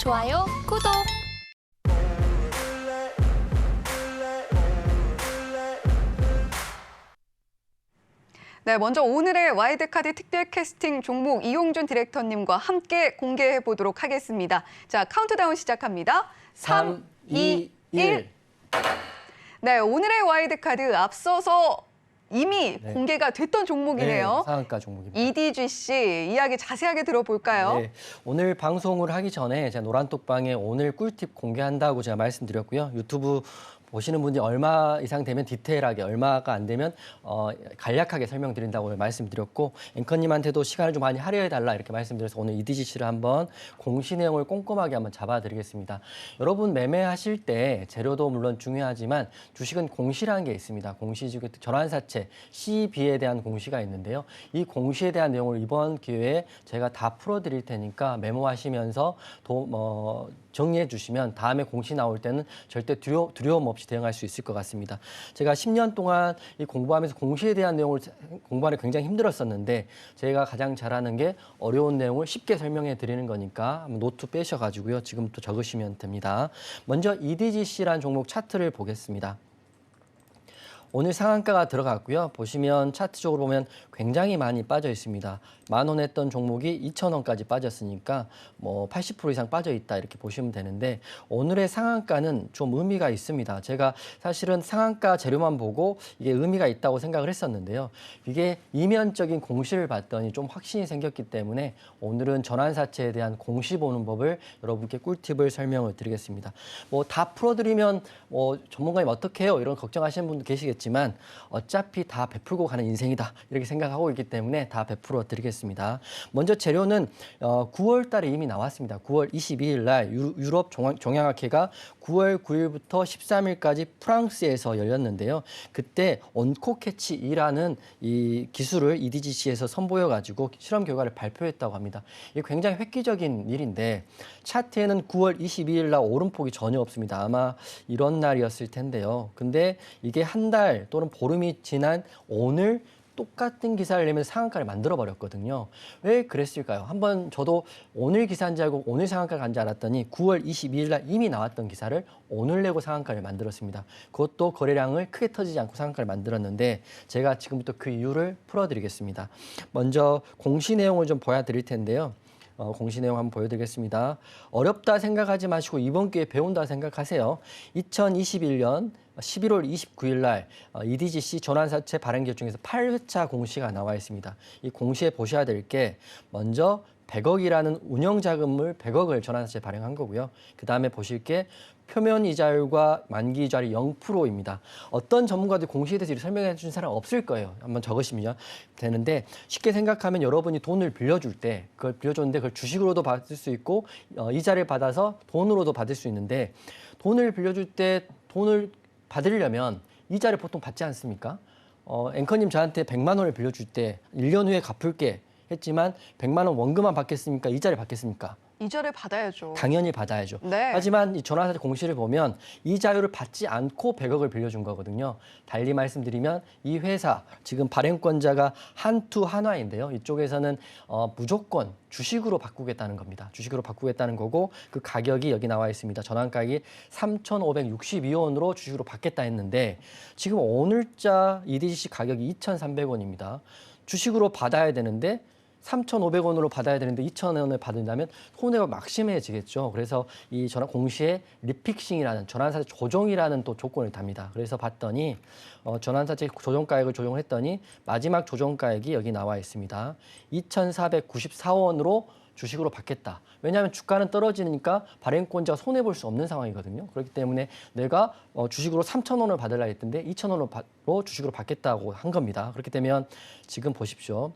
좋아요, 구독. 네, 먼저 오늘의 와일드카드 특별 캐스팅 종목 이용준 디렉터님과 함께 공개해 보도록 하겠습니다. 자, 카운트다운 시작합니다. 3, 2, 1. 네, 오늘의 와일드카드 앞서서 이미 공개가 됐던 종목이네요. 네, 상한가 종목입니다. EDGC 이야기 자세하게 들어볼까요? 네, 오늘 방송을 하기 전에 제가 노란톡방에 오늘 꿀팁 공개한다고 제가 말씀드렸고요. 유튜브 보시는 분이 얼마 이상 되면 디테일하게, 얼마가 안 되면 간략하게 설명드린다고 말씀드렸고, 앵커님한테도 시간을 좀 많이 할애해달라 이렇게 말씀드려서 오늘 EDGC를 한번 공시 내용을 꼼꼼하게 한번 잡아드리겠습니다. 여러분 매매하실 때 재료도 물론 중요하지만 주식은 공시라는 게 있습니다. 공시 중에 전환사채 CB에 대한 공시가 있는데요. 이 공시에 대한 내용을 이번 기회에 제가 다 풀어드릴 테니까 메모하시면서 정리해 주시면 다음에 공시 나올 때는 절대 두려움 없이 대응할 수 있을 것 같습니다. 제가 10년 동안 이 공부하면서 공시에 대한 내용을 공부하는 게 굉장히 힘들었었는데 제가 가장 잘하는 게 어려운 내용을 쉽게 설명해 드리는 거니까 노트 빼셔가지고요. 지금부터 적으시면 됩니다. 먼저 EDGC라는 종목 차트를 보겠습니다. 오늘 상한가가 들어갔고요. 보시면 차트적으로 보면 굉장히 많이 빠져 있습니다. 10,000원 했던 종목이 2,000원까지 빠졌으니까 뭐 80% 이상 빠져 있다 이렇게 보시면 되는데 오늘의 상한가는 좀 의미가 있습니다. 제가 사실은 상한가 재료만 보고 이게 의미가 있다고 생각을 했었는데요. 이게 이면적인 공시를 봤더니 좀 확신이 생겼기 때문에 오늘은 전환사채에 대한 공시 보는 법을 여러분께 꿀팁을 설명을 드리겠습니다. 뭐 다 풀어드리면 전문가님 어떻게 해요? 이런 걱정하시는 분도 계시겠지만 어차피 다 베풀고 가는 인생이다 이렇게 생각하고 있기 때문에 다 베풀어 드리겠습니다. 먼저 재료는 9월 달에 이미 나왔습니다. 9월 22일 날 유럽 종양학회가 9월 9일부터 13일까지 프랑스에서 열렸는데요. 그때 온코캐치2라는 이 기술을 EDGC에서 선보여가지고 실험 결과를 발표했다고 합니다. 이게 굉장히 획기적인 일인데 차트에는 9월 22일 날 오름폭이 전혀 없습니다. 아마 이런 날이었을 텐데요. 근데 이게 한 달 또는 보름이 지난 오늘 똑같은 기사를 내면서 상한가를 만들어 버렸거든요. 왜 그랬을까요? 한번 저도 오늘 기사인 줄 알고 오늘 상한가 간 줄 알았더니 9월 22일 날 이미 나왔던 기사를 오늘 내고 상한가를 만들었습니다. 그것도 거래량을 크게 터지지 않고 상한가를 만들었는데 제가 지금부터 그 이유를 풀어드리겠습니다. 먼저 공시 내용을 좀 보여드릴 텐데요. 공시 내용 한번 보여드리겠습니다. 어렵다 생각하지 마시고 이번 기회에 배운다 생각하세요. 2021년 11월 29일 날 EDGC 전환사채 발행 결정에서 8회차 공시가 나와 있습니다. 이 공시에 보셔야 될 게 먼저 100억이라는 운영자금을 100억을 전환사채 발행한 거고요. 그 다음에 보실 게 표면 이자율과 만기 이자율이 0%입니다. 어떤 전문가들 공시에 대해서 설명해 준 사람 없을 거예요. 한번 적으시면 되는데 쉽게 생각하면 여러분이 돈을 빌려줄 때 그걸 빌려줬는데 그걸 주식으로도 받을 수 있고 이자를 받아서 돈으로도 받을 수 있는데 돈을 빌려줄 때 돈을 받으려면 이자를 보통 받지 않습니까? 앵커님 저한테 100만 원을 빌려줄 때 1년 후에 갚을게 했지만 100만 원 원금만 받겠습니까? 이자를 받겠습니까? 이자를 받아야죠. 당연히 받아야죠. 네. 하지만 이 전환사채 공시를 보면 이자율을 받지 않고 100억을 빌려준 거거든요. 달리 말씀드리면 이 회사 지금 발행권자가 한화인데요. 이쪽에서는 무조건 주식으로 바꾸겠다는 겁니다. 주식으로 바꾸겠다는 거고 그 가격이 여기 나와 있습니다. 전환가격이 3,562원으로 주식으로 받겠다 했는데 지금 오늘자 EDGC 가격이 2,300원입니다. 주식으로 받아야 되는데 3,500원으로 받아야 되는데 2,000원을 받는다면 손해가 막심해지겠죠. 그래서 이 공시에 리픽싱이라는 전환사채 조정이라는 또 조건을 답니다. 그래서 봤더니 전환사채 조정가액을 조정했더니 마지막 조정가액이 여기 나와 있습니다. 2,494원으로 주식으로 받겠다. 왜냐하면 주가는 떨어지니까 발행권자가 손해볼 수 없는 상황이거든요. 그렇기 때문에 내가 주식으로 3,000원을 받으려 했던데 2,000원으로 주식으로 받겠다고 한 겁니다. 그렇게 되면 지금 보십시오.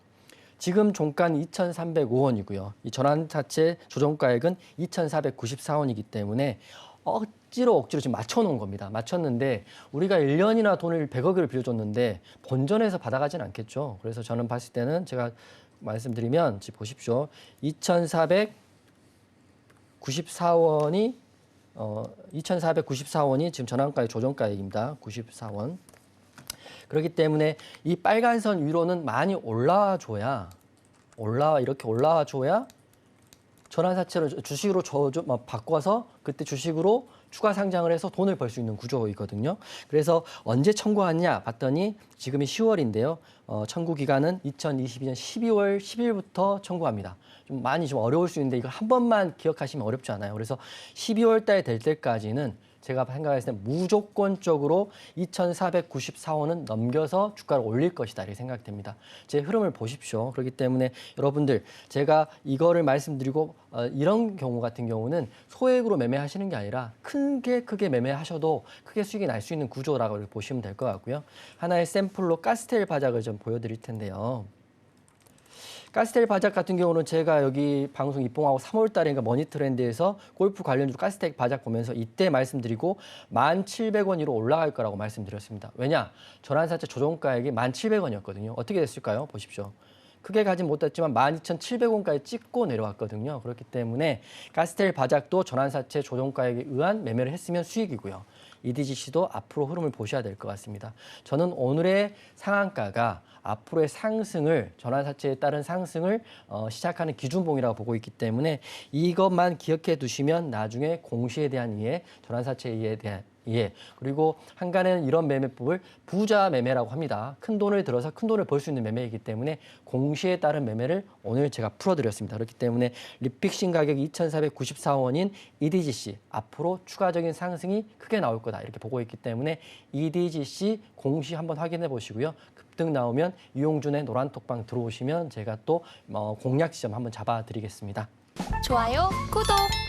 지금 종가는 2,305원이고요. 이 전환사채 조정가액은 2,494원이기 때문에 억지로 지금 맞춰놓은 겁니다. 맞췄는데 우리가 1년이나 돈을 100억을 빌려줬는데 본전에서 받아가진 않겠죠. 그래서 저는 봤을 때는 제가 말씀드리면 지금 보십시오. 2,494원이 2,494원이 지금 전환가액 조정가액입니다. 94원. 그렇기 때문에 이 빨간 선 위로는 많이 올라와줘야 전환사채로 주식으로 바꿔서 그때 주식으로 추가 상장을 해서 돈을 벌 수 있는 구조이거든요. 그래서 언제 청구하냐 봤더니 지금이 10월인데요. 청구 기간은 2022년 12월 10일부터 청구합니다. 좀 많이 좀 어려울 수 있는데 이걸 한 번만 기억하시면 어렵지 않아요. 그래서 12월 달 될 때까지는 제가 생각했을 때 무조건적으로 2,494원은 넘겨서 주가를 올릴 것이다 이렇게 생각됩니다. 제 흐름을 보십시오. 그렇기 때문에 여러분들 제가 이거를 말씀드리고 이런 경우 같은 경우는 소액으로 매매하시는 게 아니라 크게 매매하셔도 크게 수익이 날 수 있는 구조라고 이렇게 보시면 될 것 같고요. 하나의 샘플로 가스텔 바작을 좀 보여드릴 텐데요. 가스텔 바작 같은 경우는 제가 여기 방송 입봉하고 3월 달인가 머니트렌드에서 골프 관련주로 가스텔 바작 보면서 이때 말씀드리고 1,700원 위로 올라갈 거라고 말씀드렸습니다. 왜냐? 전환사채 조정가액이 1,700원이었거든요. 어떻게 됐을까요? 보십시오. 크게 가진 못했지만 12,700원까지 찍고 내려왔거든요. 그렇기 때문에 가스텔 바작도 전환사채 조정가액에 의한 매매를 했으면 수익이고요. EDGC도 앞으로 흐름을 보셔야 될 것 같습니다. 저는 오늘의 상한가가 앞으로의 상승을 전환사채에 따른 상승을 시작하는 기준봉이라고 보고 있기 때문에 이것만 기억해 두시면 나중에 공시에 대한 이해, 전환사채에 대한 이해, 그리고 한간에는 이런 매매법을 부자 매매라고 합니다. 큰 돈을 들어서 큰 돈을 벌 수 있는 매매이기 때문에 공시에 따른 매매를 오늘 제가 풀어드렸습니다. 그렇기 때문에 리픽싱 가격이 2,494원인 EDGC 앞으로 추가적인 상승이 크게 나올 거다 이렇게 보고 있기 때문에 EDGC 공시 한번 확인해 보시고요. 급등 나오면 유용준의 노란톡방 들어오시면 제가 또 공략 지점 한번 잡아드리겠습니다. 좋아요, 구독!